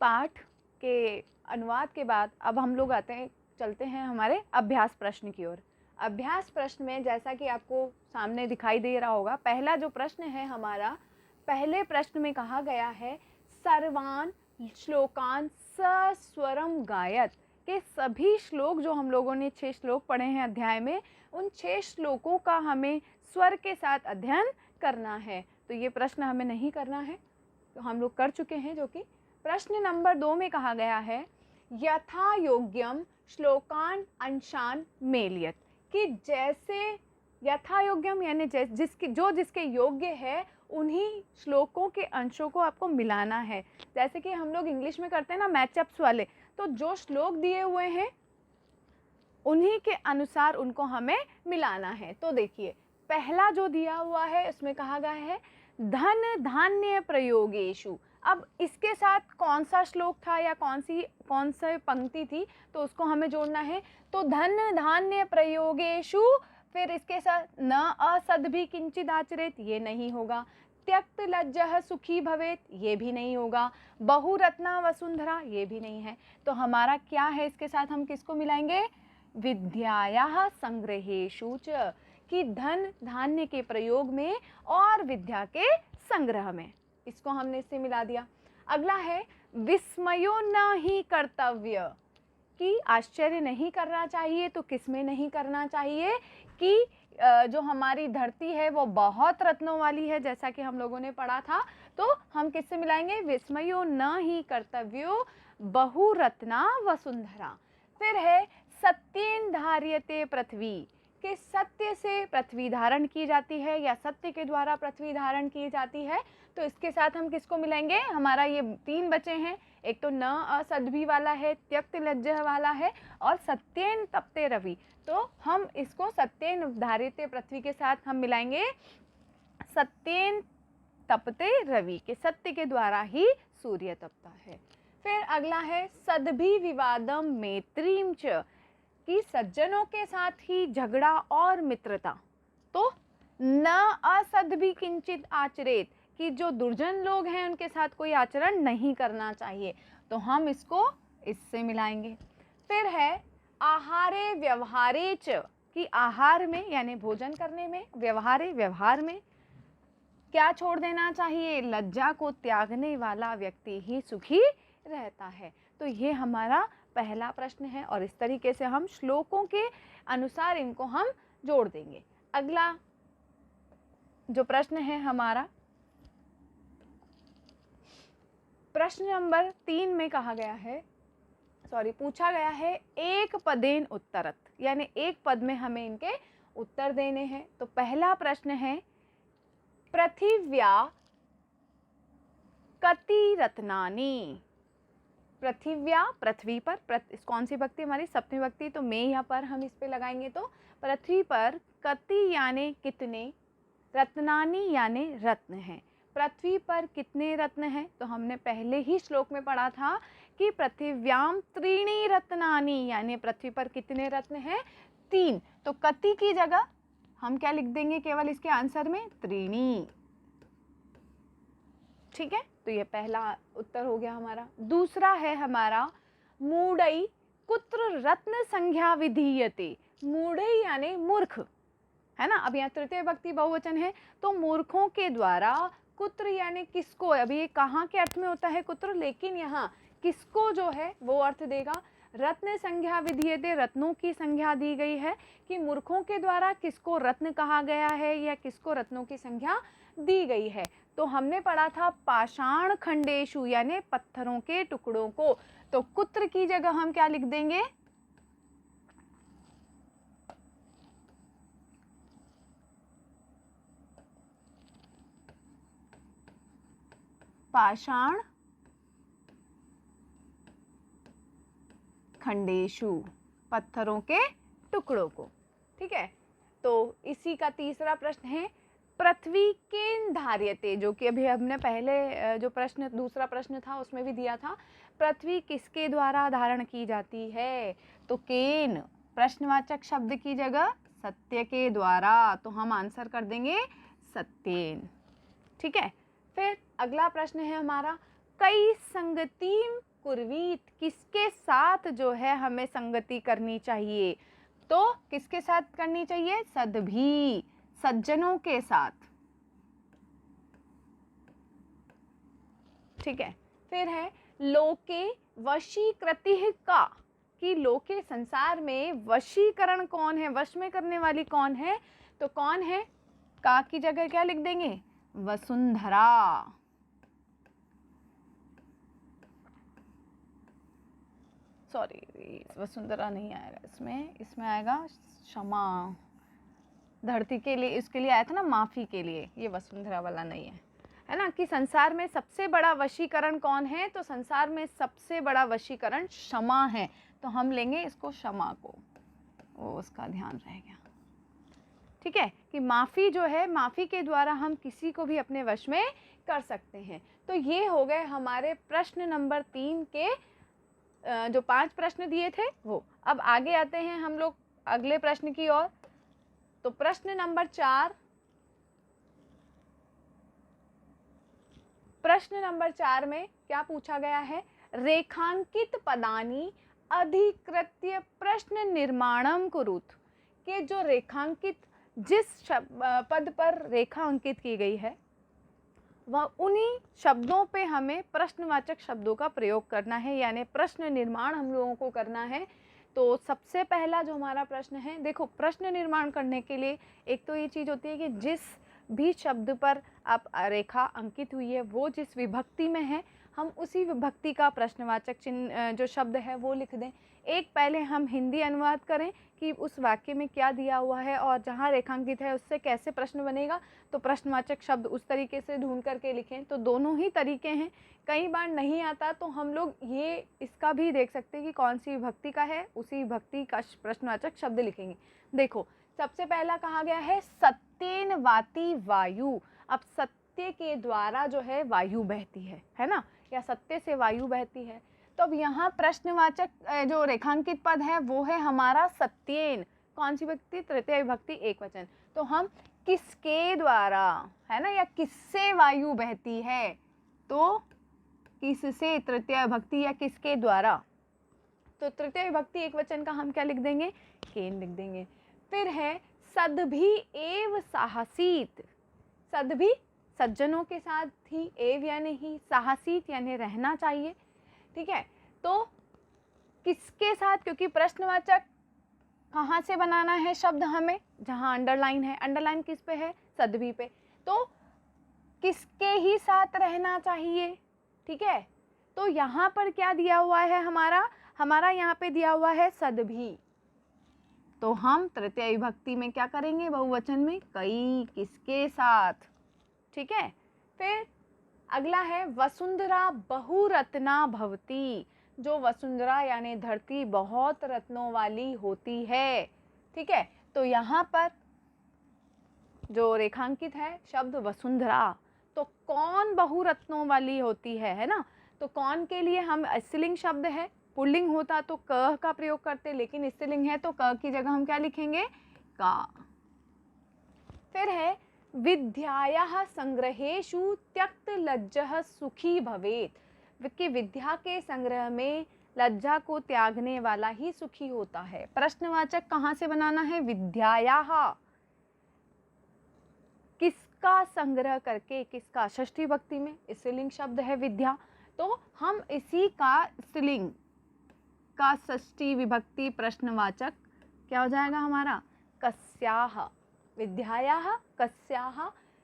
पाठ के अनुवाद के बाद अब हम लोग चलते हैं हमारे अभ्यास प्रश्न की ओर। अभ्यास प्रश्न में जैसा कि आपको सामने दिखाई दे रहा होगा, पहला जो प्रश्न है हमारा, पहले प्रश्न में कहा गया है सर्वान श्लोकान सस्वरम गायत, के सभी श्लोक जो हम लोगों ने 6 श्लोक पढ़े हैं अध्याय में, उन 6 श्लोकों का हमें स्वर के साथ अध्ययन करना है। तो ये प्रश्न हमें नहीं करना है, तो हम लोग कर चुके हैं। जो कि प्रश्न नंबर 2 में कहा गया है यथा योग्यम श्लोकान अंशान मेलियत, कि जैसे यथा योग्यम यानी जिसके योग्य है उन्हीं श्लोकों के अंशों को आपको मिलाना है। जैसे कि हम लोग इंग्लिश में करते हैं ना मैचअप्स वाले, तो जो श्लोक दिए हुए हैं उन्हीं के अनुसार उनको हमें मिलाना है। तो देखिए पहला जो दिया हुआ है उसमें कहा गया है धन धान्य प्रयोगेषु। अब इसके साथ कौन सा श्लोक था या कौन सी पंक्ति थी, तो उसको हमें जोड़ना है। तो धन धान्य प्रयोगेषु, फिर इसके साथ न असद्भि किंचिद आचरेत, ये नहीं होगा। त्यक्त लज्जः सुखी भवेत, ये भी नहीं होगा। बहुरत्ना वसुंधरा, ये भी नहीं है। तो हमारा क्या है, इसके साथ हम किसको मिलाएंगे, विद्यायाः संग्रहेषु च, कि धन धान्य के प्रयोग में और विद्या के संग्रह में, इसको हमने इससे मिला दिया। अगला है विस्मयो न ही कर्तव्य, कि आश्चर्य नहीं करना चाहिए। तो किस में नहीं करना चाहिए, कि जो हमारी धरती है वो बहुत रत्नों वाली है, जैसा कि हम लोगों ने पढ़ा था। तो हम किससे मिलाएंगे, विस्मयो न ही कर्तव्यो बहुरत्ना वसुंधरा। फिर है सत्येन धार्यते पृथ्वी, कि सत्य से पृथ्वी धारण की जाती है या सत्य के द्वारा पृथ्वी धारण की जाती है। तो इसके साथ हम किसको मिलाएंगे, हमारा ये 3 बचे हैं, एक तो न असद्भि वाला है, त्यक्त लज्जः वाला है, और सत्येन तपते रवि। तो हम इसको सत्येन धार्यते पृथ्वी के साथ हम मिलाएंगे सत्येन तपते रवि, के सत्य के द्वारा ही सूर्य तपता है। फिर अगला है सद्भि विवादम मैत्रीम च, कि सज्जनों के साथ ही झगड़ा और मित्रता। तो न असद्भि किंचित आचरेत, कि जो दुर्जन लोग हैं उनके साथ कोई आचरण नहीं करना चाहिए। तो हम इसको इससे मिलाएंगे। फिर है आहारे व्यवहारे च, कि आहार में यानी भोजन करने में, व्यवहारे व्यवहार में क्या छोड़ देना चाहिए, लज्जा को त्यागने वाला व्यक्ति ही सुखी रहता है। तो ये हमारा पहला प्रश्न है, और इस तरीके से हम श्लोकों के अनुसार इनको हम जोड़ देंगे। अगला जो प्रश्न है हमारा, प्रश्न नंबर 3 में कहा गया है, पूछा गया है एक पदेन उत्तरत, यानी एक पद में हमें इनके उत्तर देने हैं। तो पहला प्रश्न है पृथिव्या कति रत्नानि, पृथिव्या पृथ्वी पर, कौन सी भक्ति हमारी, सप्तमी भक्ति, तो मैं यहाँ पर हम इस पे लगाएंगे। तो पृथ्वी पर कति यानी कितने, रत्नानि यानी रत्न हैं, पृथ्वी पर कितने रत्न हैं। तो हमने पहले ही श्लोक में पढ़ा था कि पृथिव्याम त्रीणि रत्नानि, यानी पृथ्वी पर कितने रत्न हैं, 3। तो कति की जगह हम क्या लिख देंगे, केवल इसके आंसर में त्रीणि। ठीक है, तो ये पहला उत्तर हो गया हमारा। दूसरा है हमारा मूढ़ई कुत्र रत्न संज्ञा विधीयते, मूढ़ई यानी मूर्ख, है ना। अब यहाँ तृतीय भक्ति बहुवचन है, तो मूर्खों के द्वारा, कुत्र यानी किसको, अभी ये कहाँ के अर्थ में होता है कुत्र, लेकिन यहाँ किसको जो है वो अर्थ देगा। रत्न संज्ञा विधीयते, रत्नों की संज्ञा दी गई है, कि मूर्खों के द्वारा किसको रत्न कहा गया है या किसको रत्नों की संज्ञा दी गई है। तो हमने पढ़ा था पाषाण खंडेशु, यानी पत्थरों के टुकड़ों को। तो कुत्र की जगह हम क्या लिख देंगे, पाषाण खंडेशु, पत्थरों के टुकड़ों को। ठीक है, तो इसी का तीसरा प्रश्न है पृथ्वी केन धार्यते, जो कि अभी हमने पहले जो प्रश्न, दूसरा प्रश्न था उसमें भी दिया था, पृथ्वी किसके द्वारा धारण की जाती है। तो केन प्रश्नवाचक शब्द की जगह सत्य के द्वारा, तो हम आंसर कर देंगे सत्येन। ठीक है, फिर अगला प्रश्न है हमारा कई संगतिम कुर्वीत, किसके साथ जो है हमें संगति करनी चाहिए? तो किसके साथ करनी चाहिए? सद्भी, सज्जनों के साथ। ठीक है। फिर है लोके वशीकृतिः का, कि लोके संसार में वशीकरण कौन है, वश में करने वाली कौन है? तो कौन है? का की जगह क्या लिख देंगे? वसुंधरा। सॉरी, वसुंधरा नहीं आएगा इसमें, इसमें आएगा क्षमा। धरती के लिए, इसके लिए आया था ना माफी के लिए, ये वसुंधरा वाला नहीं है, है ना। कि संसार में सबसे बड़ा वशीकरण कौन है? तो संसार में सबसे बड़ा वशीकरण क्षमा है, तो हम लेंगे इसको क्षमा को, वो उसका ध्यान रह गया। ठीक है, कि माफ़ी जो है, माफ़ी के द्वारा हम किसी को भी अपने वश में कर सकते हैं। तो ये हो गए हमारे प्रश्न नंबर 3 के जो 5 प्रश्न दिए थे वो। अब आगे आते हैं हम लोग अगले प्रश्न की ओर। तो प्रश्न नंबर 4, प्रश्न नंबर 4 में क्या पूछा गया है? रेखांकित पदानी अधिकृत्य प्रश्न निर्माणम कुरुत, के जो रेखांकित, जिस पद पर रेखा अंकित की गई है वह उन्हीं शब्दों पे हमें प्रश्नवाचक शब्दों का प्रयोग करना है, यानी प्रश्न निर्माण हम लोगों को करना है। तो सबसे पहला जो हमारा प्रश्न है, देखो प्रश्न निर्माण करने के लिए एक तो ये चीज़ होती है कि जिस भी शब्द पर आप रेखा अंकित हुई है वो जिस विभक्ति में है, हम उसी विभक्ति का प्रश्नवाचक चिन्ह जो शब्द है वो लिख दें। एक पहले हम हिंदी अनुवाद करें कि उस वाक्य में क्या दिया हुआ है और जहाँ रेखांकित है उससे कैसे प्रश्न बनेगा, तो प्रश्नवाचक शब्द उस तरीके से ढूंढ करके लिखें। तो दोनों ही तरीके हैं। कई बार नहीं आता तो हम लोग ये इसका भी देख सकते हैं कि कौन सी विभक्ति का है, उसी विभक्ति का प्रश्नवाचक शब्द लिखेंगे। देखो सबसे पहला कहा गया है सत्येन वाति वायु। अब सत्य के द्वारा जो है वायु बहती है ना, या सत्य से वायु बहती है। तो अब यहाँ प्रश्नवाचक जो रेखांकित पद है वो है हमारा सत्येन। कौन सी विभक्ति? तृतीय विभक्ति एकवचन। तो हम किसके द्वारा, है ना, या किससे वायु बहती है, तो किससे, तृतीय विभक्ति या किसके द्वारा। तो तृतीय विभक्ति एकवचन का हम क्या लिख देंगे? केन लिख देंगे। फिर है सद्भी एव साहसीत। सद्भी सज्जनों के साथ ही, एव यानी ही, साहसीत यानी रहना चाहिए। ठीक है, तो किसके साथ, क्योंकि प्रश्नवाचक कहाँ से बनाना है शब्द हमें, जहाँ अंडरलाइन है। अंडरलाइन किस पे है? सद्भी पे। तो किसके ही साथ रहना चाहिए। ठीक है, तो यहाँ पर क्या दिया हुआ है हमारा यहाँ पे दिया हुआ है सद्भी। तो हम तृतीय विभक्ति में क्या करेंगे? बहुवचन में कई, किसके साथ। ठीक है, फिर अगला है वसुंधरा बहुरत्ना भवती। जो वसुंधरा यानी धरती बहुत रत्नों वाली होती है। ठीक है, तो यहाँ पर जो रेखांकित है शब्द वसुंधरा, तो कौन बहुरत्नों वाली होती है ना। तो कौन के लिए हम स्त्रीलिंग शब्द है, पुल्लिंग होता तो क का प्रयोग करते, लेकिन स्त्रीलिंग है तो क की जगह हम क्या लिखेंगे? का। फिर है विद्यायाः संग्रहेषु त्यक्त लज्जः सुखी भवेत्, कि विद्या के संग्रह में लज्जा को त्यागने वाला ही सुखी होता है। प्रश्नवाचक कहाँ से बनाना है? विद्यायाः, किसका संग्रह करके, किसका? षष्ठी विभक्ति में स्त्रीलिंग शब्द है विद्या, तो हम इसी का स्त्रीलिंग का षष्ठी विभक्ति प्रश्नवाचक क्या हो जाएगा हमारा? कस्याः। विद्यायाः कस्याः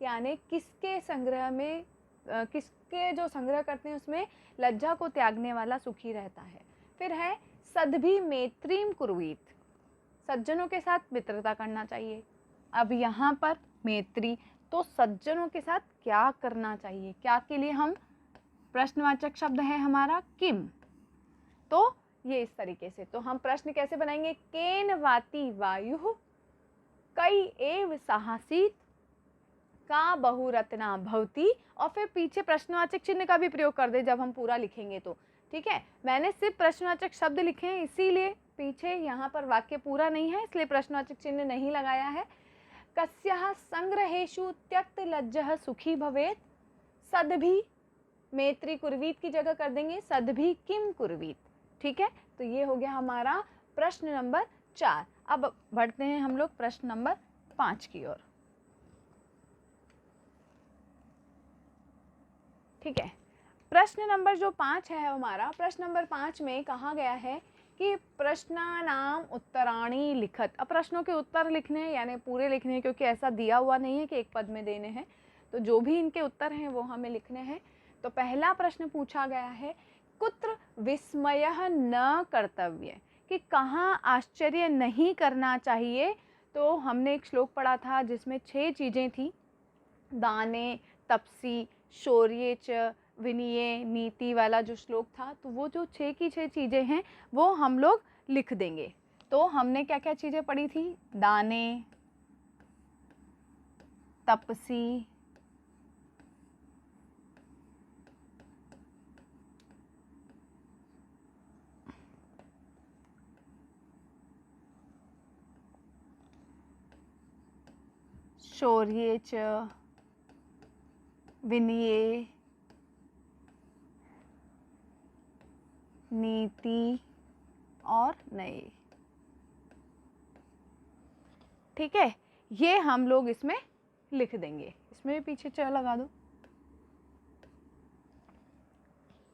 यानी किसके संग्रह में, किसके जो संग्रह करते हैं उसमें लज्जा को त्यागने वाला सुखी रहता है। फिर है सद्भी मैत्रीम कुर्वीत, सज्जनों के साथ मित्रता करना चाहिए। अब यहाँ पर मैत्री, तो सज्जनों के साथ क्या करना चाहिए, क्या के लिए हम प्रश्नवाचक शब्द है हमारा किम। तो ये इस तरीके से, तो हम प्रश्न कैसे बनाएंगे? केन वाति वायु कई एव साहसीत का बहुरत्ना भवती, और फिर पीछे प्रश्नवाचक चिन्ह का भी प्रयोग कर दे जब हम पूरा लिखेंगे तो। ठीक है, मैंने सिर्फ प्रश्नवाचक शब्द लिखे हैं इसीलिए पीछे यहाँ पर वाक्य पूरा नहीं है, इसलिए प्रश्नवाचक चिन्ह नहीं लगाया है। कस्याः संग्रहेषु त्यक्त लज्जः सुखी भवेत् सद्भी मैत्री कुर्वीत की जगह कर देंगे सद्भि किम कुर्वीत। ठीक है, तो ये हो गया हमारा प्रश्न नंबर 4। अब बढ़ते हैं हम लोग प्रश्न नंबर 5 की ओर। ठीक है, प्रश्न नंबर जो 5 है हमारा, प्रश्न नंबर 5 में कहा गया है कि प्रश्नानाम उत्तराणी लिखत। अब प्रश्नों के उत्तर लिखने हैं, यानी पूरे लिखने हैं, क्योंकि ऐसा दिया हुआ नहीं है कि एक पद में देने हैं, तो जो भी इनके उत्तर हैं वो हमें लिखने हैं। तो पहला प्रश्न पूछा गया है, कुत्र विस्मयः न कर्तव्य, कि कहाँ आश्चर्य नहीं करना चाहिए। तो हमने एक श्लोक पढ़ा था जिसमें 6 चीज़ें थी, दाने, तपसी, शौर्ये च, विनये, नीति वाला जो श्लोक था। तो वो जो 6 की 6 चीज़ें हैं वो हम लोग लिख देंगे। तो हमने क्या क्या चीज़ें पढ़ी थी, दाने, तपसी, शौर्ये च, विनये, नीति और नए। ठीक है, ये हम लोग इसमें लिख देंगे। इसमें भी पीछे च लगा दो।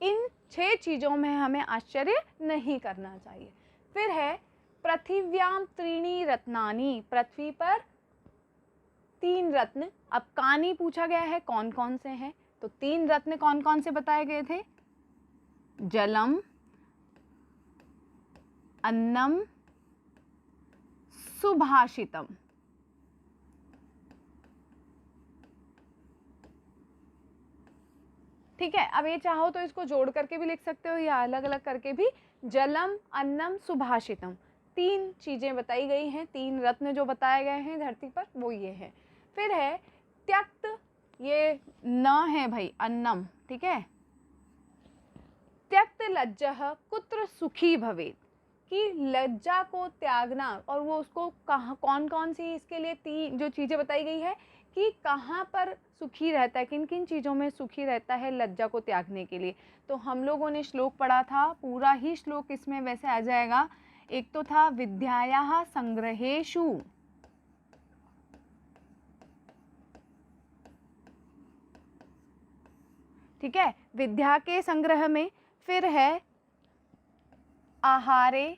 इन 6 चीज़ों में हमें आश्चर्य नहीं करना चाहिए। फिर है पृथिव्याम त्रीणी रत्नानि, पृथ्वी पर 3 रत्न। अब कानी पूछा गया है कौन कौन से हैं, तो 3 रत्न कौन कौन से बताए गए थे, जलम, अन्नम, सुभाषितम। ठीक है, अब ये चाहो तो इसको जोड़ करके भी लिख सकते हो या अलग अलग करके भी। जलम, अन्नम, सुभाषितम, 3 चीज़ें बताई गई हैं, 3 रत्न जो बताए गए हैं धरती पर वो ये है। फिर है त्यक्त, ये न है भाई, अन्नम। ठीक है, त्यक्त लज्जः कुत्र सुखी भवेत्, कि लज्जा को त्यागना, और वो उसको कहाँ, कौन कौन सी इसके लिए 3 जो चीज़ें बताई गई है कि कहाँ पर सुखी रहता है, किन किन चीज़ों में सुखी रहता है लज्जा को त्यागने के लिए। तो हम लोगों ने श्लोक पढ़ा था, पूरा ही श्लोक इसमें वैसे आ जाएगा। एक तो था विद्यायाः संग्रहेषु, ठीक है, विद्या के संग्रह में। फिर है आहारे,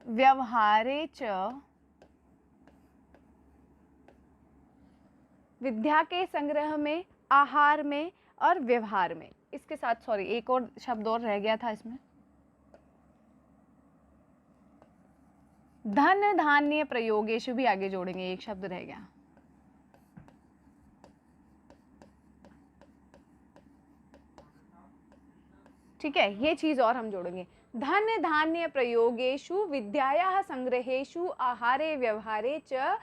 व्यवहारे च, विद्या के संग्रह में, आहार में और व्यवहार में। इसके साथ सॉरी एक और शब्द और रह गया था इसमें, धन धान्य प्रयोगेषु भी आगे जोड़ेंगे, एक शब्द रह गया। ठीक है, ये चीज और हम जोड़ेंगे, धन धान्य प्रयोगेषु विद्यायाः संग्रहेषु आहारे व्यवहारे च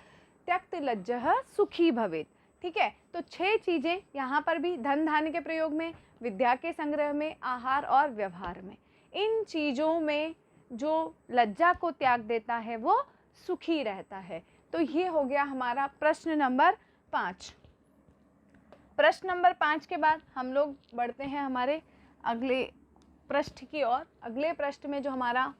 त्यक्त लज्जः सुखी भवेत्। ठीक है, तो 6 चीजें यहाँ पर भी, धन धान्य के प्रयोग में, विद्या के संग्रह में, आहार और व्यवहार में। इन चीजों में जो लज्जा को त्याग देता है वो सुखी रहता है। तो ये हो गया हमारा प्रश्न नंबर 5। प्रश्न नंबर 5 के बाद हम लोग बढ़ते हैं हमारे अगले पृष्ठ की ओर। अगले पृष्ठ में जो हमारा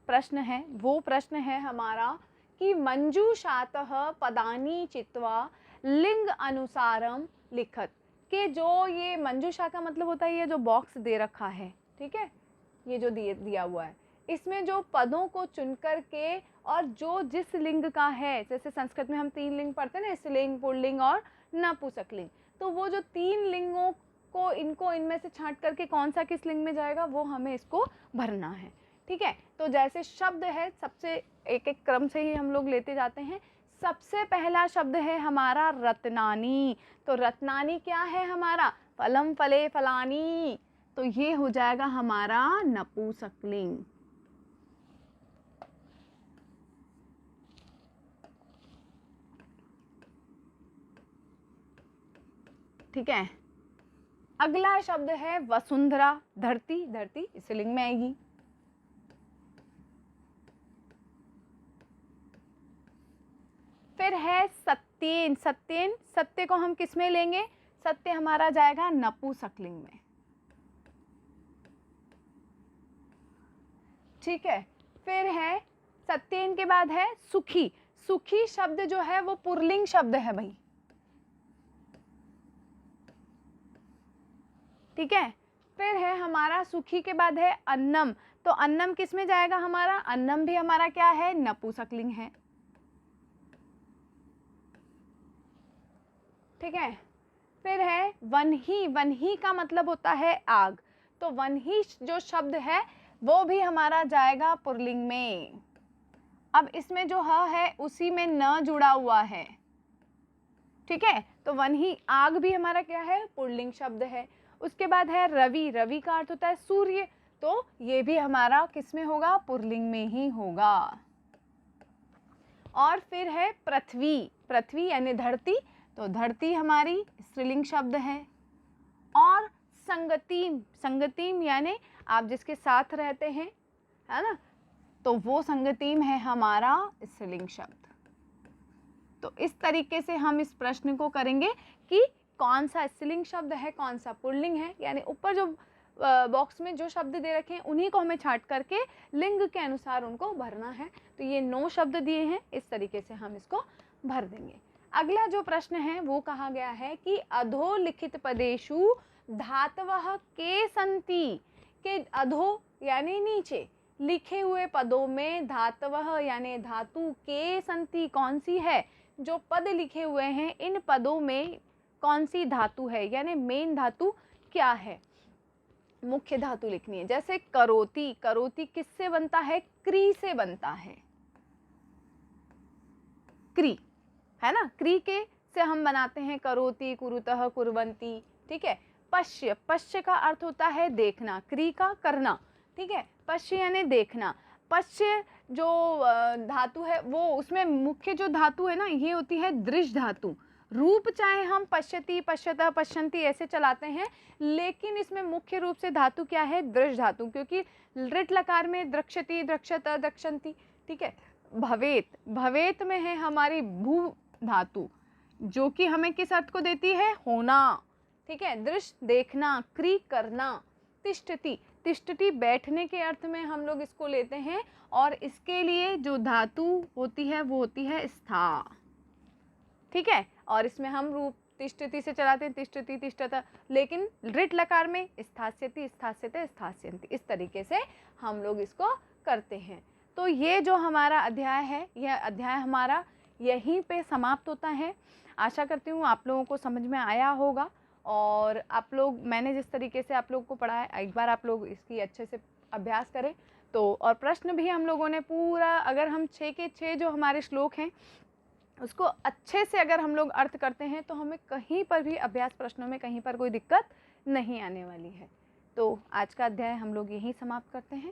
प्रश्न है वो प्रश्न है हमारा कि मंजूषातः पदानि चित्वा लिंग अनुसारम लिखत, कि जो ये मंजूषा का मतलब होता है ये जो बॉक्स दे रखा है, ठीक है, ये जो दिया हुआ है, इसमें जो पदों को चुन कर के और जो जिस लिंग का है, जैसे संस्कृत में हम 3 लिंग पढ़ते हैं ना, स्त्रीलिंग, पुल्लिंग और नपुंसकलिंग, तो वो जो 3 लिंगों को इनको इनमें से छांट करके कौन सा किस लिंग में जाएगा वो हमें इसको भरना है। ठीक है, तो जैसे शब्द है, सबसे एक एक क्रम से ही हम लोग लेते जाते हैं। सबसे पहला शब्द है हमारा रत्नानी। तो रत्नानी क्या है हमारा, फलम फले फलानी, तो ये हो जाएगा हमारा नपुंसकलिंग। ठीक है, अगला शब्द है वसुंधरा, धरती, धरती स्त्रीलिंग में आएगी। फिर है सत्येन, सत्येन, सत्य को हम किस में लेंगे? सत्य हमारा जाएगा नपुंसकलिंग में। ठीक है, फिर है सत्येन के बाद है सुखी। सुखी शब्द जो है वो पुल्लिंग शब्द है भाई, ठीक है। फिर है हमारा सुखी के बाद है अन्नम, तो अन्नम किस में जाएगा हमारा? अन्नम भी हमारा क्या है? नपुंसकलिंग है, ठीक है। फिर है वन्ही, वन्ही का मतलब होता है आग, तो वन्ही जो शब्द है वो भी हमारा जाएगा पुल्लिंग में। अब इसमें जो ह है उसी में न जुड़ा हुआ है, ठीक है, तो वन्ही आग भी हमारा क्या है? पुल्लिंग शब्द है। उसके बाद है रवि, रवि का अर्थ होता है सूर्य, तो ये भी हमारा किस में होगा? पुल्लिंग में ही होगा। और फिर है पृथ्वी, पृथ्वी यानी धरती, तो धरती हमारी स्त्रीलिंग शब्द है। और संगतिम, संगतिम यानी आप जिसके साथ रहते हैं, है ना, तो वो संगतिम है हमारा स्त्रीलिंग शब्द। तो इस तरीके से हम इस प्रश्न को करेंगे कि कौन सा स्त्रीलिंग शब्द है, कौन सा पुल्लिंग है, यानी ऊपर जो बॉक्स में जो शब्द दे रखे हैं उन्हीं को हमें छांट करके लिंग के अनुसार उनको भरना है। तो ये 9 शब्द दिए हैं, इस तरीके से हम इसको भर देंगे। अगला जो प्रश्न है वो कहा गया है कि अधोलिखित पदेषु धातवः के सन्ति, के अधो यानी नीचे, लिखे हुए पदों में धातवः यानी धातु के सन्ति कौन सी है? जो पद लिखे हुए हैं इन पदों में कौन सी धातु है, यानी मेन धातु क्या है? मुख्य धातु लिखनी है। जैसे करोति, करोति किससे बनता है? क्री से बनता है, क्री, है ना, क्री के से हम बनाते हैं करोति, कुरुतः, कुर्वन्ति, ठीक है। पश्य, पश्य का अर्थ होता है देखना, क्री का करना, ठीक है, पश्य यानी देखना। पश्य जो धातु है वो उसमें मुख्य जो धातु है ना ये होती है दृश धातु। रूप चाहे हम पश्यति, पश्यतः, पश्यन्ति ऐसे चलाते हैं, लेकिन इसमें मुख्य रूप से धातु क्या है? दृश धातु, क्योंकि लृट लकार में द्रक्ष्यति, द्रक्ष्यत, द्रक्ष्यन्ति, ठीक है। भवेत, भवेत में है हमारी भू धातु, जो कि हमें किस अर्थ को देती है? होना, ठीक है। दृश देखना, क्री करना। तिष्ठति, तिष्ठति बैठने के अर्थ में हम लोग इसको लेते हैं, और इसके लिए जो धातु होती है वो होती है स्था, ठीक है। और इसमें हम रूप तिष्ठति से चलाते हैं, तिष्ठति, तिष्ठत, लेकिन लृट लकार में स्थास्यति, स्थास्यते, स्थास्यन्ति, इस तरीके से हम लोग इसको करते हैं। तो ये जो हमारा अध्याय है, यह अध्याय हमारा यहीं पे समाप्त होता है। आशा करती हूँ आप लोगों को समझ में आया होगा, और आप लोग, मैंने जिस तरीके से आप लोगों को पढ़ाया, एक बार आप लोग इसकी अच्छे से अभ्यास करें तो। और प्रश्न भी हम लोगों ने पूरा, अगर हम 6 के 6 जो हमारे श्लोक हैं उसको अच्छे से अगर हम लोग अर्थ करते हैं तो हमें कहीं पर भी अभ्यास प्रश्नों में कहीं पर कोई दिक्कत नहीं आने वाली है। तो आज का अध्याय हम लोग यहीं समाप्त करते हैं।